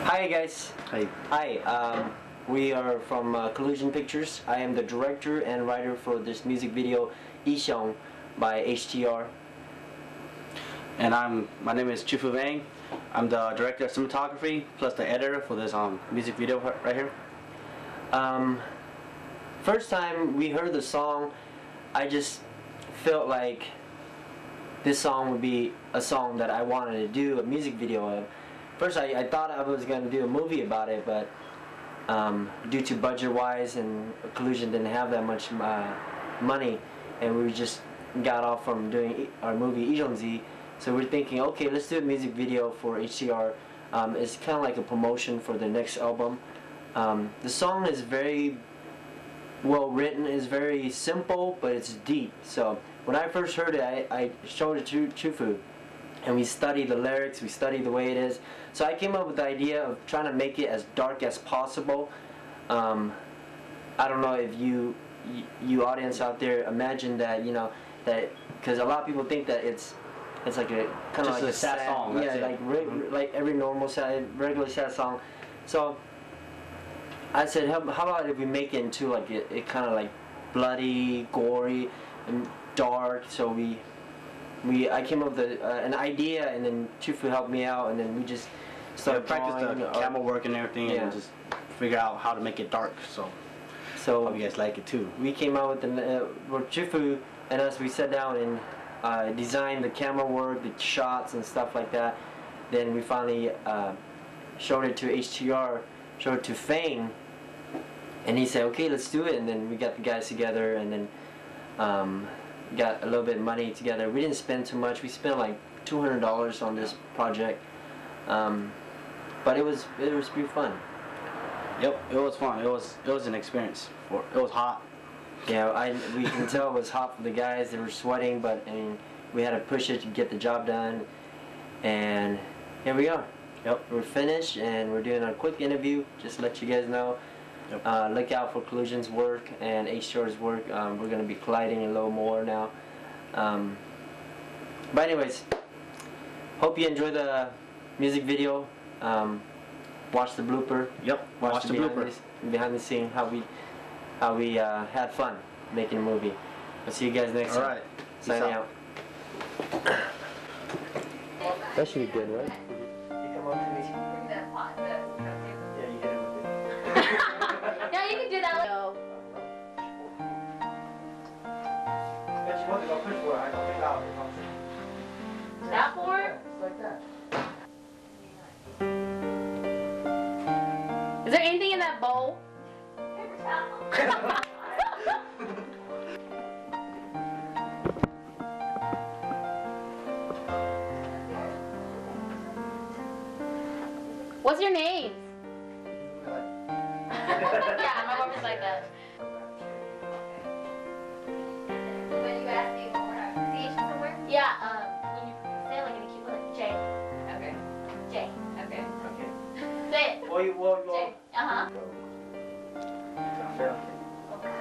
Hi guys. Hi. Hi. We are from Collusion Pictures. I am the director and writer for this music video, Xyoos by HTR. And my name is Chuefu Vang. I'm the director of cinematography plus the editor for this music video right here. First time we heard the song, I just felt like this song would be a song that I wanted to do a music video of. First I thought I was going to do a movie about it, but due to budget wise and Collusion didn't have that much money, and we just got off from doing our movie Xyoos. So we're thinking, okay, let's do a music video for HTR. It's kind of like a promotion for the next album. The song is very well written, it's very simple, but it's deep. So when I first heard it, I showed it to Chuefu, and we studied the lyrics, we studied the way it is. So I came up with the idea of trying to make it as dark as possible. I don't know if you audience out there imagine that, you know, that because a lot of people think that it's like a kind of like a sad song. Yeah, like every normal sad, regular sad song. So I said, how about if we make it into like it kind of like bloody, gory, and dark. So I came up with an idea, and then Chuefu helped me out, and then we just started practice the camera work and everything, and just figure out how to make it dark. So hope you guys like it too. We came out with Chuefu and us. We sat down and designed the camera work, the shots and stuff like that. Then we finally showed it to HTR, showed it to Vang, and he said, okay, let's do it. And then we got the guys together, and then got a little bit of money together. We didn't spend too much. We spent like $200 on this project, but it was pretty fun. Yep, it was fun. It was an experience. It was hot. Yeah, we can tell it was hot for the guys. They were sweating, but I mean, we had to push it to get the job done, and here we are. Yep, we're finished, and we're doing a quick interview just to let you guys know. Yep. Look out for Collusion's work and HTR's work. We're going to be colliding a little more now. But anyways, hope you enjoy the music video. Watch the blooper. Yep. Watch the blooper. Behind the scene, how we had fun making a movie. I'll see you guys next time. Alright. Signing out. That should be good, right? You come up to me. Bring that pot. Yeah, you hit it with it. Yeah, you can do that. That board? It's like that. Is there anything in that bowl? What's your name? Yeah, my mom is like that. When you ask me for pronunciation somewhere? Yeah, when you say it like in a cute way, like J. Okay. J. Okay. Okay. Say it. Well, J. Uh-huh.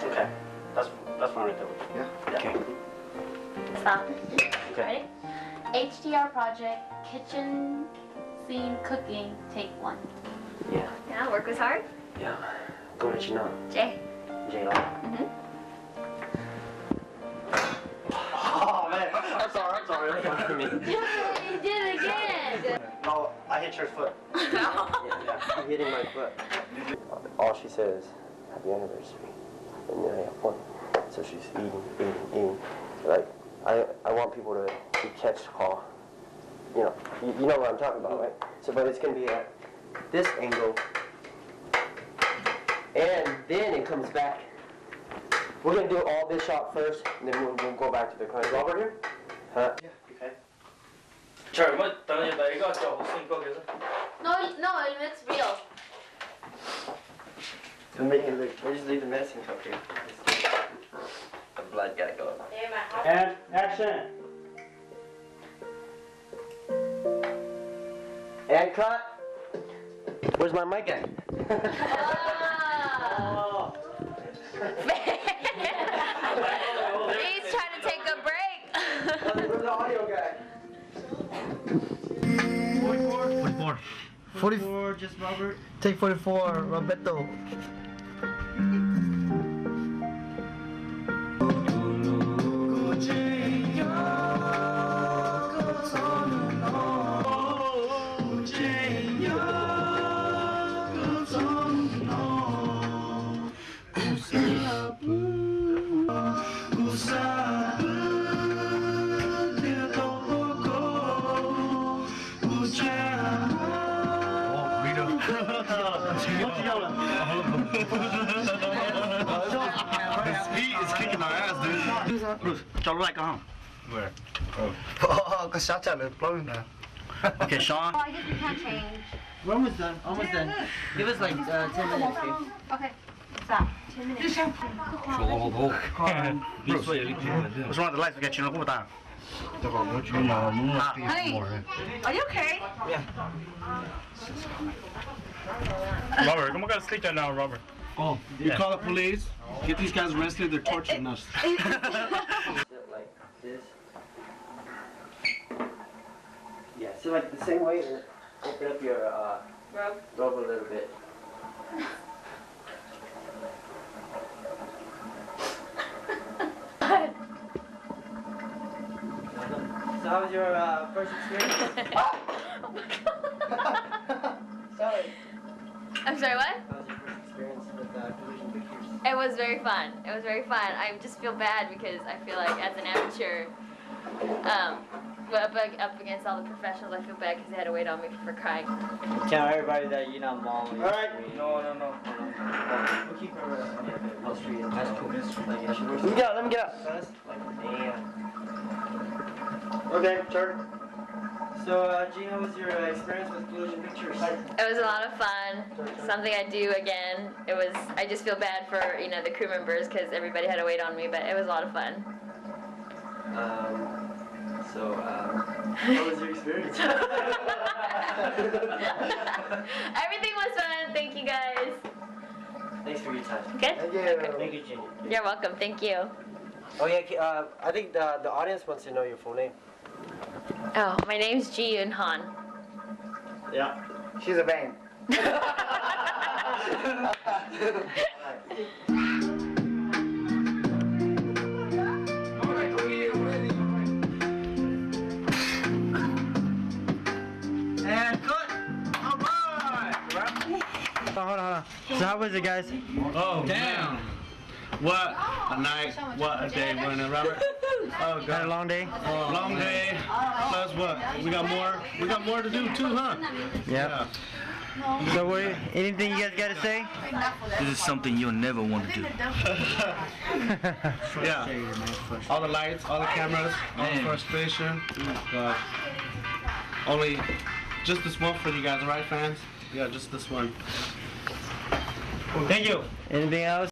Okay. That's fine right there. Yeah. Okay. Stop. Okay. Ready? HTR project, kitchen scene cooking, take 1. Yeah. Yeah, work was hard. Yeah. Go let you know. J. J-Lo. Mm-hmm. Oh man, I'm sorry. You did it again. No, I hit your foot. Yeah. You're hitting my foot. All she says, happy anniversary. And then I have one. So she's eating. Like, I want people to catch the call. You know, you know what I'm talking about, right? So, but it's going to be at this angle. And then it comes back. We're going to do all this shot first, and then we'll go back to the crunch. Over here? Huh? Yeah, okay. Cher, what? No, it looks real. We'll just leave the medicine cup here. The blood gotta go. And action. And cut. Where's my mic at? Oh. He's trying to take a break. Where's the audio guy? 44. 44, just Robert. Take 44, Roberto. This heat is kicking our ass, dude. Bruce, cho lúc lại có không? Where? Có sao trả lời problem nè. Okay, Sean. Oh, I guess we can't change. We're almost done. Almost done. Give us like 10 minutes, babe. Okay. Stop. 10 minutes. Bruce, what's wrong with the lights? We got you in the water. Honey, are you okay? Yeah. Robert, come on, gotta sleep that now, Robert. Oh, you call the police. Get these guys arrested. They're torturing us. Like this. Yeah, so like the same way, open up your robe a little bit. So how was your first experience? Oh my god. Sorry. I'm sorry, what? How was your first experience with collision pictures? It was very fun. It was very fun. I just feel bad because I feel like as an amateur, up against all the professionals, I feel bad because they had to wait on me for crying. Tell everybody that you're not Molly. Alright. No. We'll keep her on street. That's cool. Like, yeah, let me get out. Let me get out. Like, damn. Okay, Charter. So, Gina, what was your experience with collision pictures? It was a lot of fun. Something I do again. I just feel bad for, the crew members because everybody had to wait on me, but it was a lot of fun. What was your experience? Everything was fun. Thank you guys. Thanks for your time. Good? Thank you. Thank you, Gina. You're welcome. Thank you. Oh yeah, I think the audience wants to know your full name. Oh, my name's Ji Yoon Han. Yeah. She's a Vang. And cut. All right. Hold on. So how was it, guys? Oh, damn. What a night, what a day, wasn't it, Robert? Oh, Had a God. long day? Long day, plus what? We got more to do too, huh? Yeah. So anything you guys got to say? This is something you'll never want to do. Yeah. All the lights, all the cameras, all the frustration. God. Only just this one for you guys, alright, fans? Yeah, just this one. Thank you. Anything else?